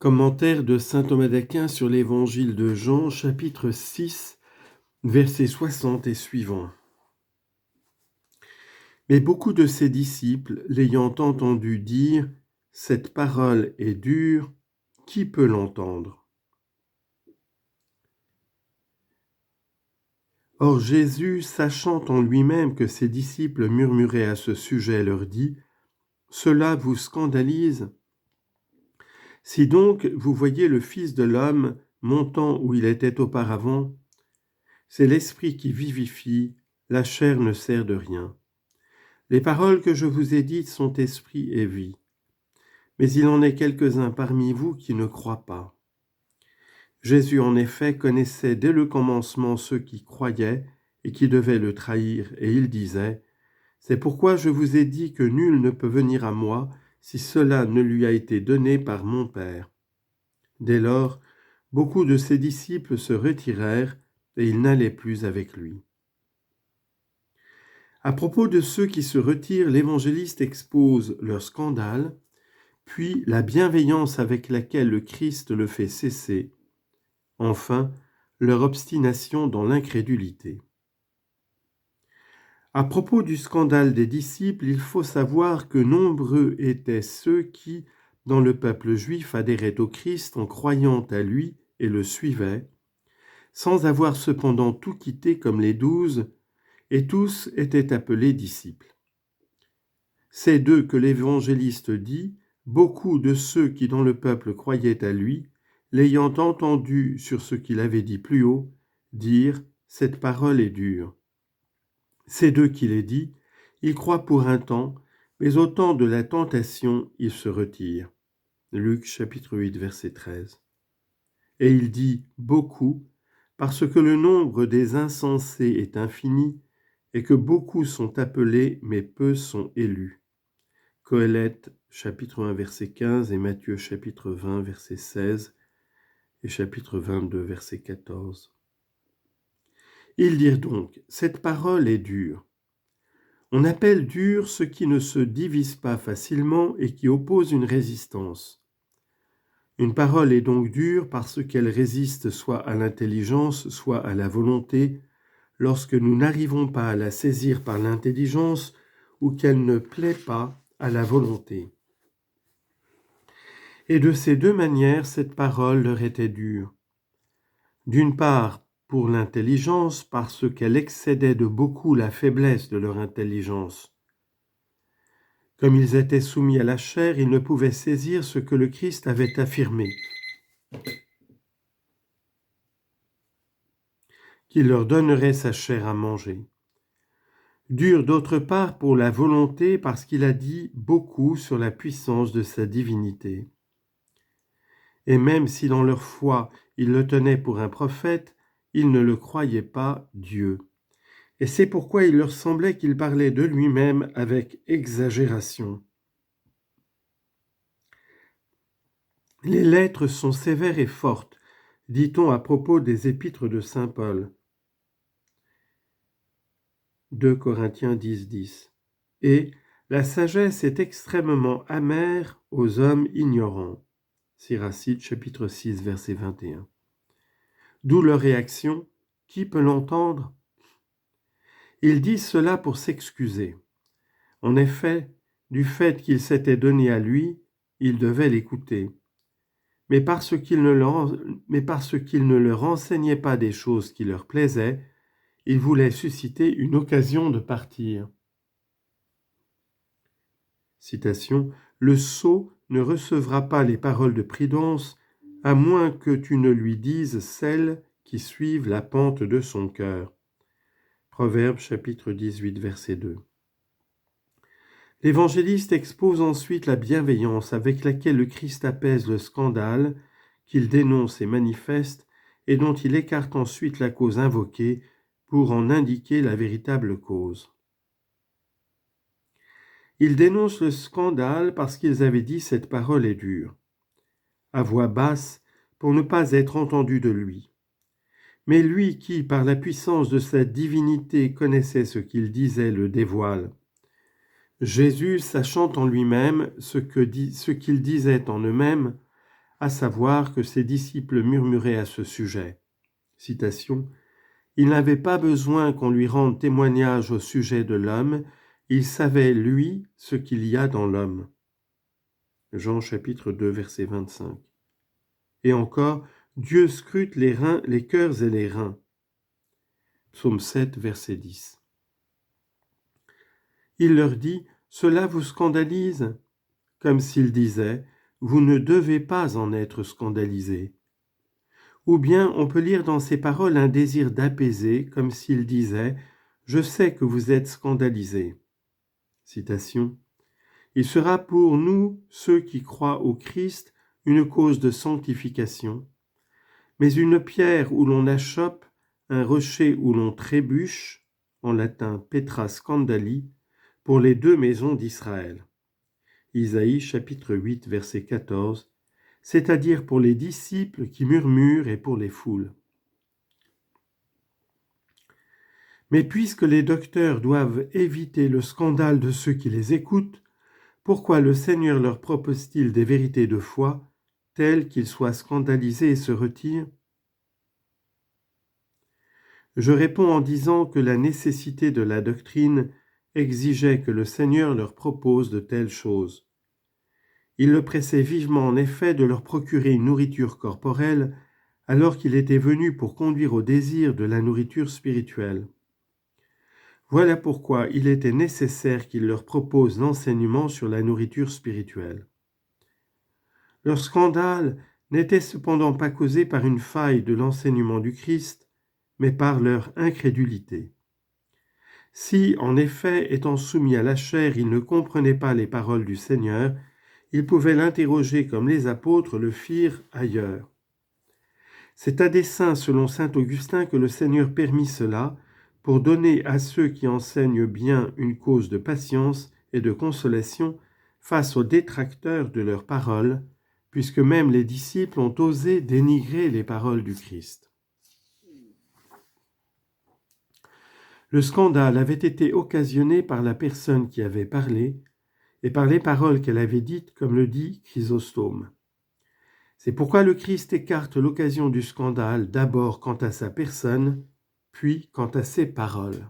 Commentaire de saint Thomas d'Aquin sur l'évangile de Jean, chapitre 6, versets 60 et suivants. Mais beaucoup de ses disciples, l'ayant entendu dire « Cette parole est dure, qui peut l'entendre ?» Or Jésus, sachant en lui-même que ses disciples murmuraient à ce sujet, leur dit « Cela vous scandalise ? Si donc vous voyez le Fils de l'homme montant où il était auparavant, c'est l'Esprit qui vivifie, la chair ne sert de rien. Les paroles que je vous ai dites sont esprit et vie. Mais il en est quelques-uns parmi vous qui ne croient pas. Jésus, en effet, connaissait dès le commencement ceux qui croyaient et qui devaient le trahir, et il disait « C'est pourquoi je vous ai dit que nul ne peut venir à moi si cela ne lui a été donné par mon Père. » Dès lors, beaucoup de ses disciples se retirèrent et ils n'allaient plus avec lui. À propos de ceux qui se retirent, l'évangéliste expose leur scandale, puis la bienveillance avec laquelle le Christ le fait cesser, enfin leur obstination dans l'incrédulité. À propos du scandale des disciples, il faut savoir que nombreux étaient ceux qui, dans le peuple juif, adhéraient au Christ en croyant à lui et le suivaient, sans avoir cependant tout quitté comme les 12, et tous étaient appelés disciples. C'est d'eux que l'évangéliste dit « Beaucoup de ceux qui dans le peuple croyaient à lui, l'ayant entendu sur ce qu'il avait dit plus haut, dire « Cette parole est dure ». C'est d'eux qu'il est dit « Ils croient pour un temps, mais au temps de la tentation, ils se retirent. » Luc chapitre 8, verset 13. Et il dit « beaucoup » parce que le nombre des insensés est infini et que beaucoup sont appelés, mais peu sont élus. Qoélète, chapitre 1, verset 15, et Matthieu, chapitre 20, verset 16, et chapitre 22, verset 14. Ils dirent donc, cette parole est dure. On appelle dur ce qui ne se divise pas facilement et qui oppose une résistance. Une parole est donc dure parce qu'elle résiste soit à l'intelligence, soit à la volonté, lorsque nous n'arrivons pas à la saisir par l'intelligence ou qu'elle ne plaît pas à la volonté. Et de ces deux manières, cette parole leur était dure. D'une part, pour l'intelligence, parce qu'elle excédait de beaucoup la faiblesse de leur intelligence. Comme ils étaient soumis à la chair, ils ne pouvaient saisir ce que le Christ avait affirmé, qu'il leur donnerait sa chair à manger. Dure d'autre part pour la volonté, parce qu'il a dit beaucoup sur la puissance de sa divinité. Et même si dans leur foi ils le tenaient pour un prophète, ils ne le croyaient pas Dieu. Et c'est pourquoi il leur semblait qu'il parlait de lui-même avec exagération. Les lettres sont sévères et fortes, dit-on à propos des épîtres de saint Paul. 2 Corinthiens 10, 10. Et la sagesse est extrêmement amère aux hommes ignorants. Siracide, chapitre 6, verset 21. D'où leur réaction, qui peut l'entendre ? Ils disent cela pour s'excuser. En effet, du fait qu'il s'était donné à lui, ils devaient l'écouter. Mais parce qu'il ne leur enseignait pas des choses qui leur plaisaient, ils voulaient susciter une occasion de partir. Citation, « Le sot ne recevra pas les paroles de prudence, à moins que tu ne lui dises celles qui suivent la pente de son cœur. » Proverbe chapitre 18, verset 2. L'évangéliste expose ensuite la bienveillance avec laquelle le Christ apaise le scandale qu'il dénonce et manifeste et dont il écarte ensuite la cause invoquée pour en indiquer la véritable cause. Il dénonce le scandale parce qu'ils avaient dit « cette parole est dure » à voix basse pour ne pas être entendu de lui. Mais lui qui, par la puissance de sa divinité, connaissait ce qu'il disait, le dévoile. Jésus, sachant en lui-même ce qu'il disait en eux-mêmes, à savoir que ses disciples murmuraient à ce sujet. Citation. Il n'avait pas besoin qu'on lui rende témoignage au sujet de l'homme, il savait, lui, ce qu'il y a dans l'homme. Jean chapitre 2, verset 25. Et encore, Dieu scrute les reins, les cœurs et les reins. Psaume 7, verset 10. Il leur dit, cela vous scandalise, comme s'il disait, vous ne devez pas en être scandalisés. Ou bien on peut lire dans ces paroles un désir d'apaiser, comme s'il disait, je sais que vous êtes scandalisés. Citation. Il sera pour nous, ceux qui croient au Christ, une cause de sanctification, mais une pierre où l'on achoppe, un rocher où l'on trébuche, en latin Petra Scandali, pour les deux maisons d'Israël. Isaïe chapitre 8 verset 14, c'est-à-dire pour les disciples qui murmurent et pour les foules. Mais puisque les docteurs doivent éviter le scandale de ceux qui les écoutent, pourquoi le Seigneur leur propose-t-il des vérités de foi, telles qu'ils soient scandalisés et se retirent ? Je réponds en disant que la nécessité de la doctrine exigeait que le Seigneur leur propose de telles choses. Il le pressait vivement en effet de leur procurer une nourriture corporelle, alors qu'il était venu pour conduire au désir de la nourriture spirituelle. Voilà pourquoi il était nécessaire qu'il leur propose l'enseignement sur la nourriture spirituelle. Leur scandale n'était cependant pas causé par une faille de l'enseignement du Christ, mais par leur incrédulité. Si, en effet, étant soumis à la chair, ils ne comprenaient pas les paroles du Seigneur, ils pouvaient l'interroger comme les apôtres le firent ailleurs. C'est à dessein, selon saint Augustin, que le Seigneur permit cela, pour donner à ceux qui enseignent bien une cause de patience et de consolation face aux détracteurs de leurs paroles, puisque même les disciples ont osé dénigrer les paroles du Christ. Le scandale avait été occasionné par la personne qui avait parlé et par les paroles qu'elle avait dites, comme le dit Chrysostome. C'est pourquoi le Christ écarte l'occasion du scandale d'abord quant à sa personne, puis quant à ses paroles.